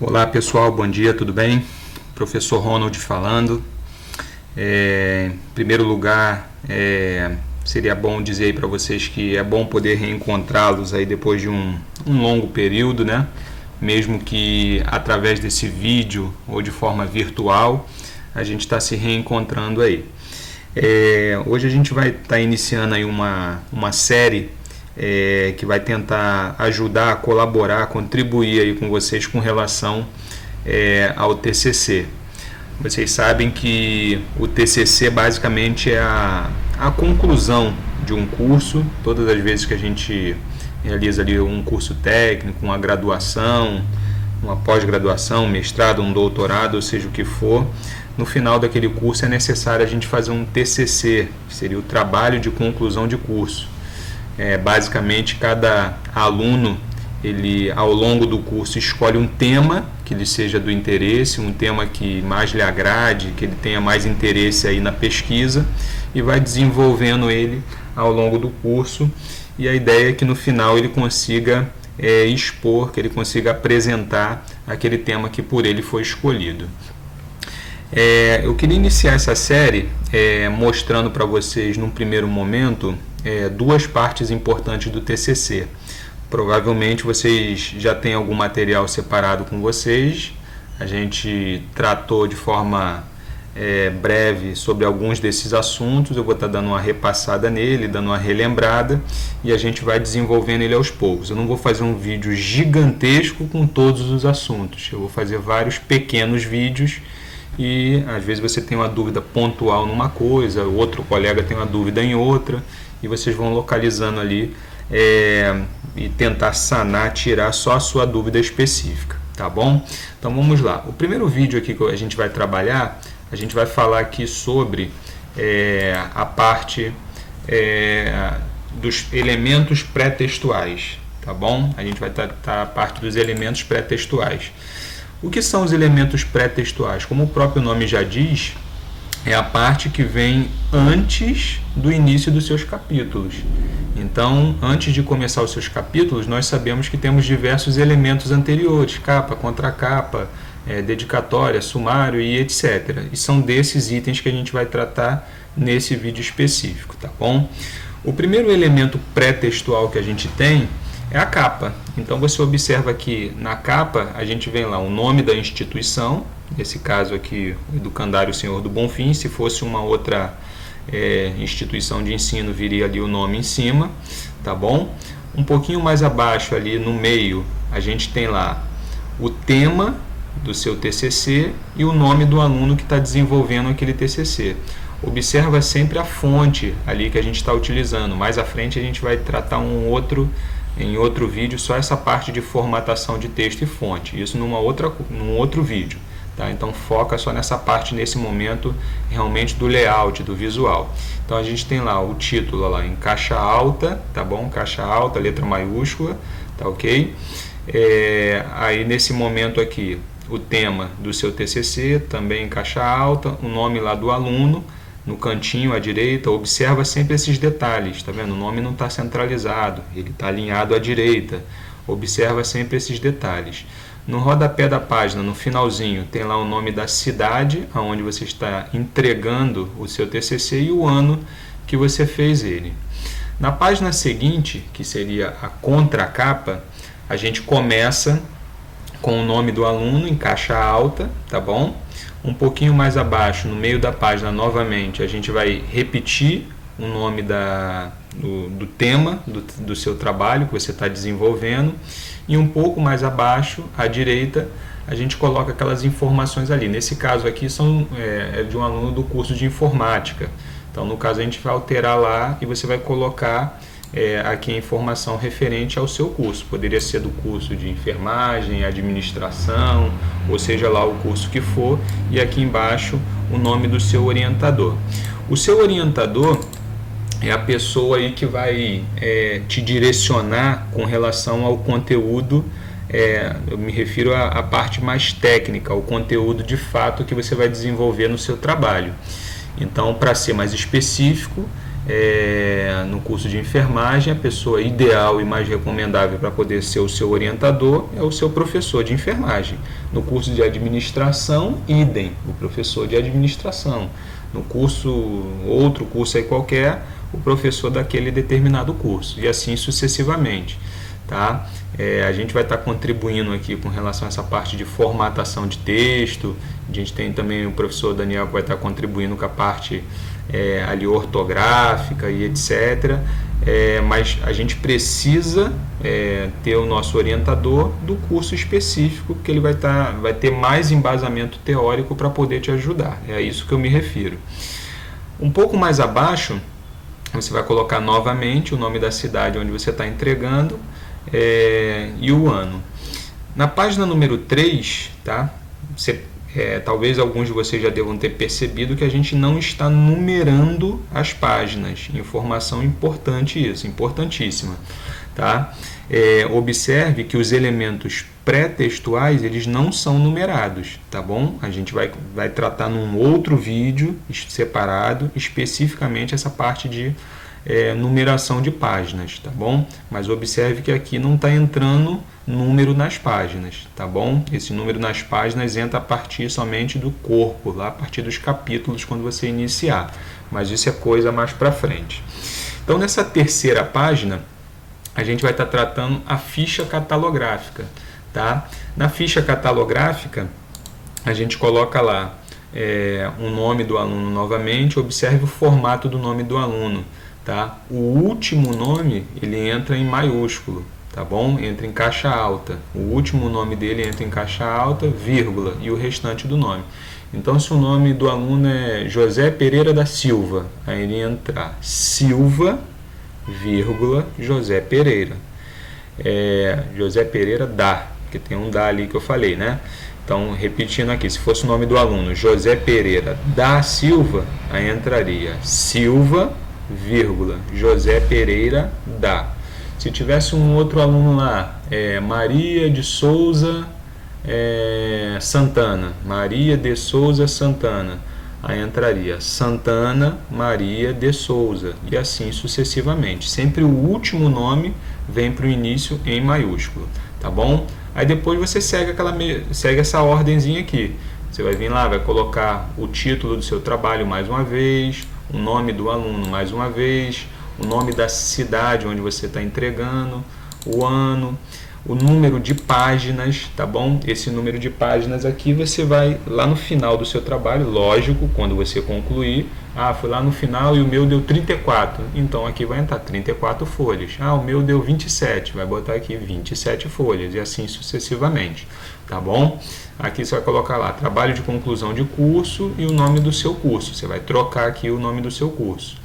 Olá pessoal, bom dia, tudo bem? Professor Ronald falando. Em primeiro lugar, seria bom dizer aí para vocês que é bom poder reencontrá-los aí depois de um longo período, né? Mesmo que através desse vídeo ou de forma virtual, a gente está se reencontrando aí. Hoje a gente vai estar iniciando aí uma série que vai tentar ajudar, colaborar, contribuir aí com vocês com relação ao TCC. Vocês sabem que o TCC basicamente é a conclusão de um curso. Todas as vezes que a gente realiza ali um curso técnico, uma graduação, uma pós-graduação, um mestrado, um doutorado, ou seja o que for, no final daquele curso é necessário a gente fazer um TCC, que seria o trabalho de conclusão de curso. Basicamente, cada aluno, ele ao longo do curso escolhe um tema que lhe seja do interesse, um tema que mais lhe agrade, que ele tenha mais interesse aí na pesquisa, e vai desenvolvendo ele ao longo do curso. E a ideia é que no final ele consiga expor, que ele consiga apresentar aquele tema que por ele foi escolhido. Eu queria iniciar essa série mostrando para vocês, num primeiro momento, duas partes importantes do TCC. Provavelmente vocês já têm algum material separado com vocês. A gente tratou de forma breve sobre alguns desses assuntos. Eu vou estar dando uma repassada nele, dando uma relembrada, e a gente vai desenvolvendo ele aos poucos. Eu não vou fazer um vídeo gigantesco com todos os assuntos. Eu vou fazer vários pequenos vídeos, e às vezes você tem uma dúvida pontual numa coisa, o outro colega tem uma dúvida em outra, e vocês vão localizando ali e tentar sanar, tirar só a sua dúvida específica, tá bom? Então vamos lá. O primeiro vídeo aqui que a gente vai trabalhar, a gente vai falar aqui sobre a parte dos elementos pré-textuais, tá bom? A gente vai tratar a parte dos elementos pré-textuais. O que são os elementos pré-textuais? Como o próprio nome já diz, é a parte que vem antes do início dos seus capítulos. Então, antes de começar os seus capítulos, nós sabemos que temos diversos elementos anteriores, capa, contracapa, dedicatória, sumário e etc. E são desses itens que a gente vai tratar nesse vídeo específico, tá bom? O primeiro elemento pré-textual que a gente tem é a capa. Então você observa aqui na capa, a gente vê lá o nome da instituição, nesse caso aqui, o Educandário Senhor do Bonfim. Se fosse uma outra instituição de ensino, viria ali o nome em cima, tá bom? Um pouquinho mais abaixo ali no meio, a gente tem lá o tema do seu TCC e o nome do aluno que está desenvolvendo aquele TCC. Observa sempre a fonte ali que a gente está utilizando. Mais à frente a gente vai tratar em outro vídeo só essa parte de formatação de texto e fonte, isso num outro vídeo, tá? Então foca só nessa parte nesse momento realmente do layout, do visual. Então a gente tem lá o título lá em caixa alta, tá bom? Caixa alta, letra maiúscula, tá ok? Aí nesse momento aqui o tema do seu TCC também em caixa alta, o nome lá do aluno no cantinho à direita. Observa sempre esses detalhes, tá vendo? O nome não está centralizado, ele está alinhado à direita. Observa sempre esses detalhes. No rodapé da página, no finalzinho, tem lá o nome da cidade aonde você está entregando o seu TCC e o ano que você fez ele. Na página seguinte, que seria a contracapa, a gente começa com o nome do aluno em caixa alta, tá bom? Um pouquinho mais abaixo, no meio da página, novamente, a gente vai repetir o nome do tema do seu trabalho que você está desenvolvendo. E um pouco mais abaixo, à direita, a gente coloca aquelas informações ali. Nesse caso aqui são de um aluno do curso de informática. Então, no caso, a gente vai alterar lá e você vai colocar aqui a informação referente ao seu curso. Poderia ser do curso de enfermagem, administração, ou seja lá o curso que for, e aqui embaixo o nome do seu orientador. O seu orientador é a pessoa aí que vai te direcionar com relação ao conteúdo. Eu me refiro à parte mais técnica, ao conteúdo de fato que você vai desenvolver no seu trabalho. Então, para ser mais específico, no curso de enfermagem, a pessoa ideal e mais recomendável para poder ser o seu orientador é o seu professor de enfermagem. No curso de administração, idem, o professor de administração. No curso, outro curso aí qualquer, o professor daquele determinado curso, e assim sucessivamente. Tá? A gente vai estar contribuindo aqui com relação a essa parte de formatação de texto. A gente tem também o professor Daniel que vai estar contribuindo com a parte ali ortográfica e etc. Mas a gente precisa ter o nosso orientador do curso específico, que ele vai ter mais embasamento teórico para poder te ajudar. É a isso que eu me refiro. Um pouco mais abaixo, você vai colocar novamente o nome da cidade onde você está entregando e o ano. Na página número 3, tá? Talvez alguns de vocês já devam ter percebido que a gente não está numerando as páginas. Informação importante isso, importantíssima. Tá? Observe que os elementos pré-textuais eles não são numerados, tá bom? A gente vai tratar num outro vídeo separado especificamente essa parte de numeração de páginas, tá bom? Mas observe que aqui não está entrando número nas páginas, tá bom? Esse número nas páginas entra a partir somente do corpo, lá a partir dos capítulos quando você iniciar, mas isso é coisa mais para frente. Então nessa terceira página a gente vai estar tratando a ficha catalográfica, tá? Na ficha catalográfica a gente coloca lá o nome do aluno novamente, observe o formato do nome do aluno. Tá? O último nome ele entra em maiúsculo, tá bom? Entra em caixa alta. O último nome dele entra em caixa alta, vírgula, e o restante do nome. Então, se o nome do aluno é José Pereira da Silva, aí ele entra Silva, vírgula, José Pereira. José Pereira da, porque tem um da ali que eu falei, né? Então, repetindo aqui, se fosse o nome do aluno José Pereira da Silva, aí entraria Silva, vírgula, José Pereira da. Se tivesse um outro aluno lá, Maria de Souza Santana, Maria de Souza Santana, aí entraria Santana Maria de Souza, e assim sucessivamente. Sempre o último nome vem para o início em maiúsculo, tá bom? Aí depois você segue essa ordemzinha aqui. Você vai vir lá, vai colocar o título do seu trabalho mais uma vez, o nome do aluno mais uma vez, o nome da cidade onde você está entregando, o ano, o número de páginas, tá bom? Esse número de páginas aqui você vai lá no final do seu trabalho, lógico, quando você concluir, foi lá no final e o meu deu 34, então aqui vai entrar 34 folhas. O meu deu 27, vai botar aqui 27 folhas e assim sucessivamente, tá bom? Aqui você vai colocar lá trabalho de conclusão de curso e o nome do seu curso. Você vai trocar aqui o nome do seu curso.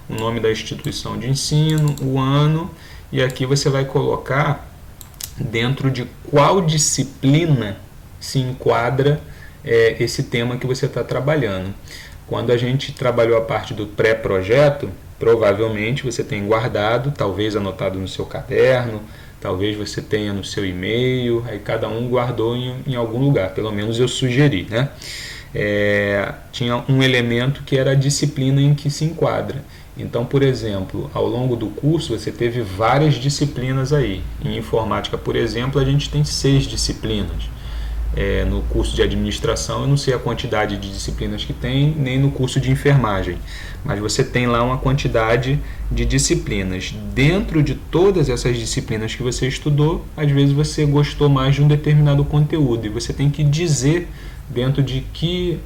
O nome da instituição de ensino, o ano, e aqui você vai colocar dentro de qual disciplina se enquadra esse tema que você está trabalhando. Quando a gente trabalhou a parte do pré-projeto, provavelmente você tem guardado, talvez anotado no seu caderno, talvez você tenha no seu e-mail, aí cada um guardou em algum lugar, pelo menos eu sugeri, né? Tinha um elemento que era a disciplina em que se enquadra. Então, por exemplo, ao longo do curso você teve várias disciplinas aí. Em informática, por exemplo, a gente tem 6 disciplinas. No curso de administração eu não sei a quantidade de disciplinas que tem, nem no curso de enfermagem, mas você tem lá uma quantidade de disciplinas. Dentro de todas essas disciplinas que você estudou, às vezes você gostou mais de um determinado conteúdo e você tem que dizer dentro de que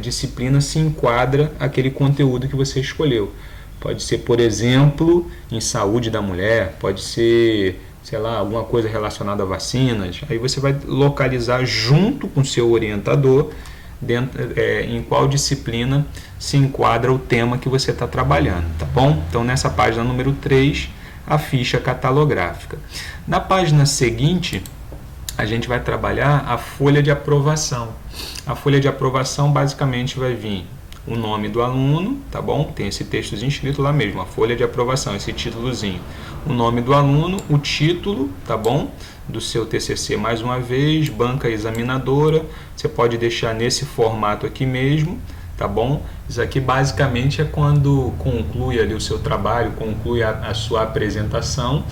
disciplina se enquadra aquele conteúdo que você escolheu. Pode ser, por exemplo, em saúde da mulher, pode ser, sei lá, alguma coisa relacionada a vacinas. Aí você vai localizar junto com o seu orientador em qual disciplina se enquadra o tema que você está trabalhando, tá bom? Então, nessa página número 3, a ficha catalográfica. Na página seguinte, a gente vai trabalhar a folha de aprovação. A folha de aprovação basicamente vai vir o nome do aluno, tá bom? Tem esse textozinho escrito lá mesmo, a folha de aprovação, esse títulozinho. O nome do aluno, o título, tá bom? Do seu TCC mais uma vez, banca examinadora. Você pode deixar nesse formato aqui mesmo, tá bom? Isso aqui basicamente é quando conclui ali o seu trabalho, conclui a sua apresentação,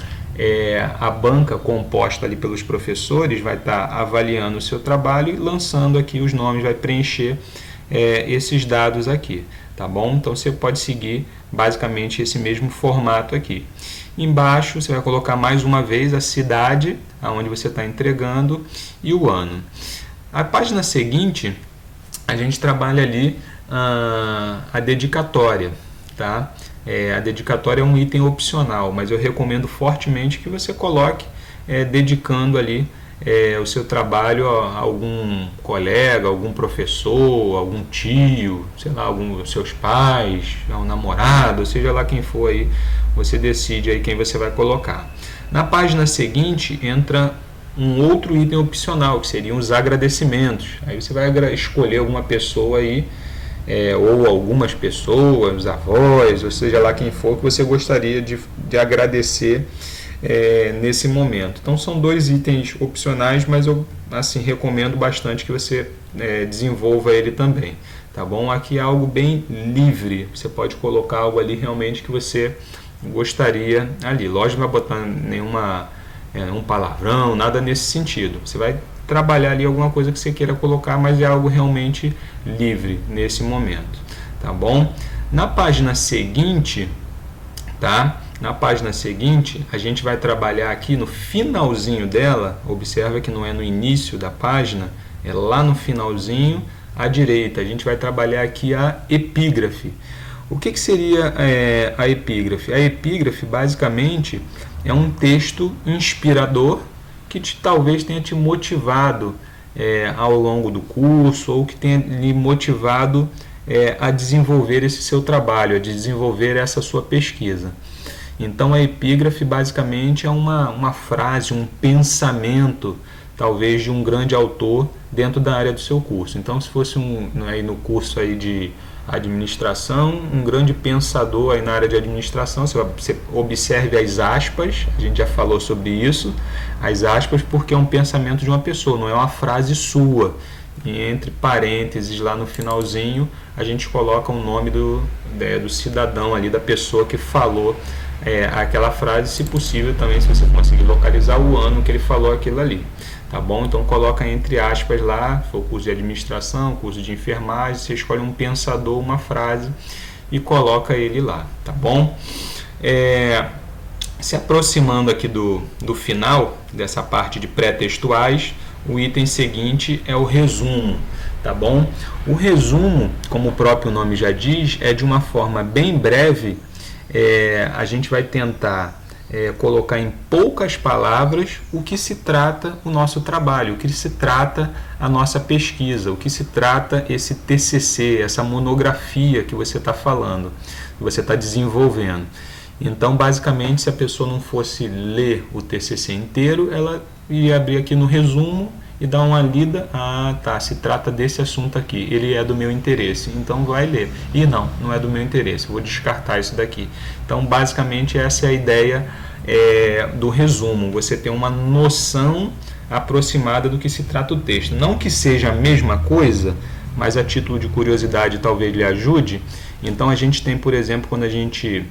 a banca composta ali pelos professores vai estar avaliando o seu trabalho e lançando aqui os nomes, vai preencher esses dados aqui, tá bom? Então você pode seguir basicamente esse mesmo formato aqui. Embaixo você vai colocar mais uma vez a cidade aonde você está entregando e o ano. A página seguinte a gente trabalha ali a dedicatória, tá? A dedicatória é um item opcional, mas eu recomendo fortemente que você coloque dedicando ali o seu trabalho a algum colega, algum professor, algum tio, sei lá, algum dos seus pais, a um namorado, seja lá quem for aí, você decide aí quem você vai colocar. Na página seguinte entra um outro item opcional, que seriam os agradecimentos. Aí você vai escolher alguma pessoa aí, ou algumas pessoas, avós, ou seja lá quem for, que você gostaria de agradecer nesse momento. Então são dois itens opcionais, mas eu assim recomendo bastante que você desenvolva ele também, tá bom? Aqui é algo bem livre, você pode colocar algo ali realmente que você gostaria ali. Lógico, não vai botar nenhuma um palavrão, nada nesse sentido. Você vai trabalhar ali alguma coisa que você queira colocar, mas é algo realmente livre nesse momento, tá bom? Na página seguinte, tá? Na página seguinte, a gente vai trabalhar aqui no finalzinho dela, observa que não é no início da página, é lá no finalzinho, à direita. A gente vai trabalhar aqui a epígrafe. O que seria a epígrafe? A epígrafe, basicamente, é um texto inspirador que talvez tenha te motivado ao longo do curso ou que tenha lhe motivado a desenvolver esse seu trabalho, a desenvolver essa sua pesquisa. Então a epígrafe basicamente é uma frase, um pensamento, talvez de um grande autor dentro da área do seu curso. Então se fosse aí no curso aí de administração, um grande pensador aí na área de administração, você observe as aspas, a gente já falou sobre isso, as aspas, porque é um pensamento de uma pessoa, não é uma frase sua. E entre parênteses, lá no finalzinho, a gente coloca o nome do cidadão ali, da pessoa que falou aquela frase, se possível também, se você conseguir localizar o ano que ele falou aquilo ali, tá bom? Então coloca entre aspas lá, se for curso de administração, curso de enfermagem, você escolhe um pensador, uma frase e coloca ele lá, tá bom? Se aproximando aqui do final dessa parte de pré-textuais, o item seguinte é o resumo, tá bom? O resumo, como o próprio nome já diz, é de uma forma bem breve. A gente vai tentar colocar em poucas palavras o que se trata o nosso trabalho, o que se trata a nossa pesquisa, o que se trata esse TCC, essa monografia que você está falando, que você está desenvolvendo. Então, basicamente, se a pessoa não fosse ler o TCC inteiro, ela iria abrir aqui no resumo e dar uma lida. Ah, tá, se trata desse assunto aqui, ele é do meu interesse, então vai ler. E não é do meu interesse, vou descartar isso daqui. Então, basicamente, essa é a ideia do resumo, você tem uma noção aproximada do que se trata o texto. Não que seja a mesma coisa, mas a título de curiosidade talvez lhe ajude. Então a gente tem, por exemplo, quando a gente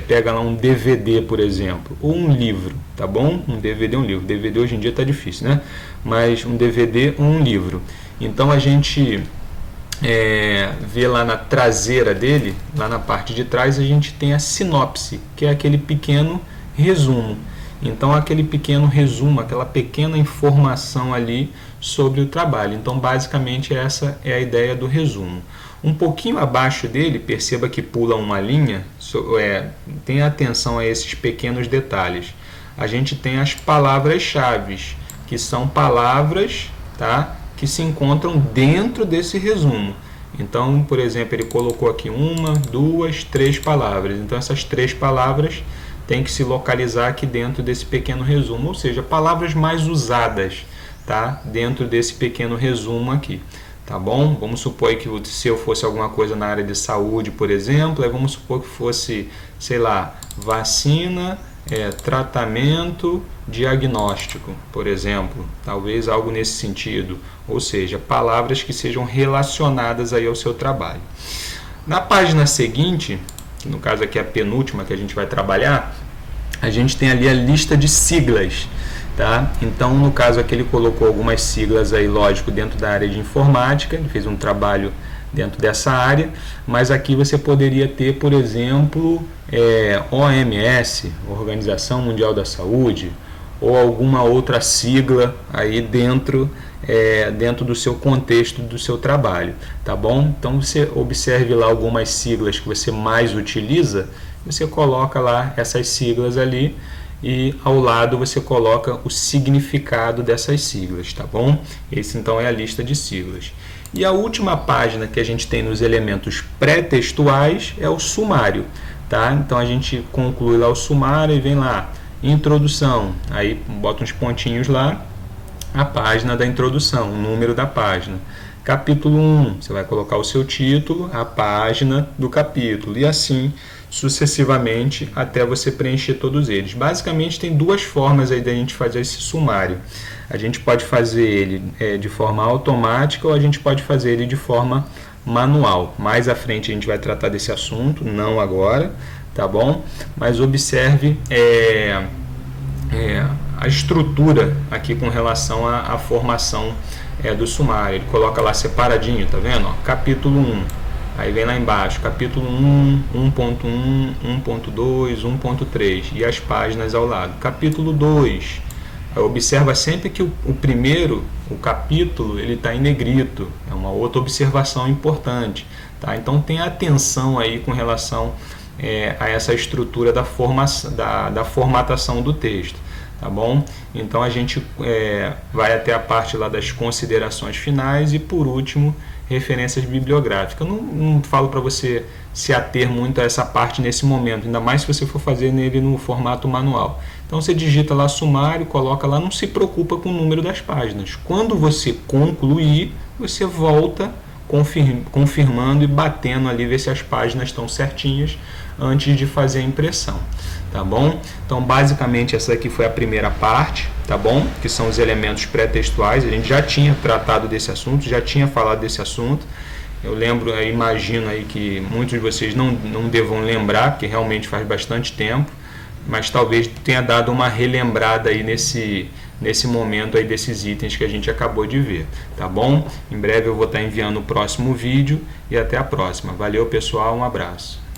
pega lá um DVD, por exemplo, ou um livro, tá bom? Um DVD um livro. DVD hoje em dia está difícil, né? Mas um DVD ou um livro. Então a gente vê lá na traseira dele, lá na parte de trás, a gente tem a sinopse, que é aquele pequeno resumo. Então aquele pequeno resumo, aquela pequena informação ali sobre o trabalho. Então basicamente essa é a ideia do resumo. Um pouquinho abaixo dele, perceba que pula uma linha, tenha atenção a esses pequenos detalhes. A gente tem as palavras-chave, que são palavras, tá, que se encontram dentro desse resumo. Então, por exemplo, ele colocou aqui 1, 2, 3 palavras. Então essas 3 palavras têm que se localizar aqui dentro desse pequeno resumo, ou seja, palavras mais usadas, tá, dentro desse pequeno resumo aqui. Tá bom? Vamos supor que se eu fosse alguma coisa na área de saúde, por exemplo, vamos supor que fosse, sei lá, vacina tratamento diagnóstico, por exemplo, talvez algo nesse sentido, ou seja, palavras que sejam relacionadas aí ao seu trabalho. Na página seguinte, que no caso aqui é a penúltima que a gente vai trabalhar, a gente tem ali a lista de siglas, tá? Então, no caso aqui ele colocou algumas siglas aí, lógico, dentro da área de informática, ele fez um trabalho dentro dessa área, mas aqui você poderia ter, por exemplo, OMS, Organização Mundial da Saúde, ou alguma outra sigla aí dentro do seu contexto do seu trabalho, tá bom? Então você observe lá algumas siglas que você mais utiliza, você coloca lá essas siglas ali e ao lado você coloca o significado dessas siglas, tá bom? Esse então é a lista de siglas. E a última página que a gente tem nos elementos pré-textuais é o sumário, tá? Então a gente conclui lá o sumário e vem lá, introdução, aí bota uns pontinhos lá, a página da introdução, o número da página. Capítulo 1, você vai colocar o seu título, a página do capítulo e assim sucessivamente até você preencher todos eles. Basicamente tem duas formas aí da gente fazer esse sumário. A gente pode fazer ele de forma automática ou a gente pode fazer ele de forma manual. Mais à frente a gente vai tratar desse assunto, não agora, tá bom? Mas observe a estrutura aqui com relação à formação do sumário. Ele coloca lá separadinho, tá vendo? Ó, capítulo 1. Aí vem lá embaixo, capítulo 1, 1.1, 1.2, 1.3 e as páginas ao lado. Capítulo 2, observa sempre que o primeiro, o capítulo, ele está em negrito, é uma outra observação importante, tá? Então tenha atenção aí com relação a essa estrutura da formatação do texto, tá bom? Então a gente vai até a parte lá das considerações finais e por último referências bibliográficas. Eu não falo para você se ater muito a essa parte nesse momento, ainda mais se você for fazer nele no formato manual. Então você digita lá sumário, coloca lá, não se preocupa com o número das páginas. Quando você concluir, você volta confirmando e batendo ali, ver se as páginas estão certinhas antes de fazer a impressão, tá bom? Então basicamente essa aqui foi a primeira parte, tá bom? Que são os elementos pré-textuais. A gente já tinha tratado desse assunto, já tinha falado desse assunto. Eu lembro, eu imagino aí que muitos de vocês não devam lembrar, porque realmente faz bastante tempo, mas talvez tenha dado uma relembrada aí nesse momento aí desses itens que a gente acabou de ver, tá bom? Em breve eu vou estar enviando o próximo vídeo e até a próxima. Valeu, pessoal, um abraço.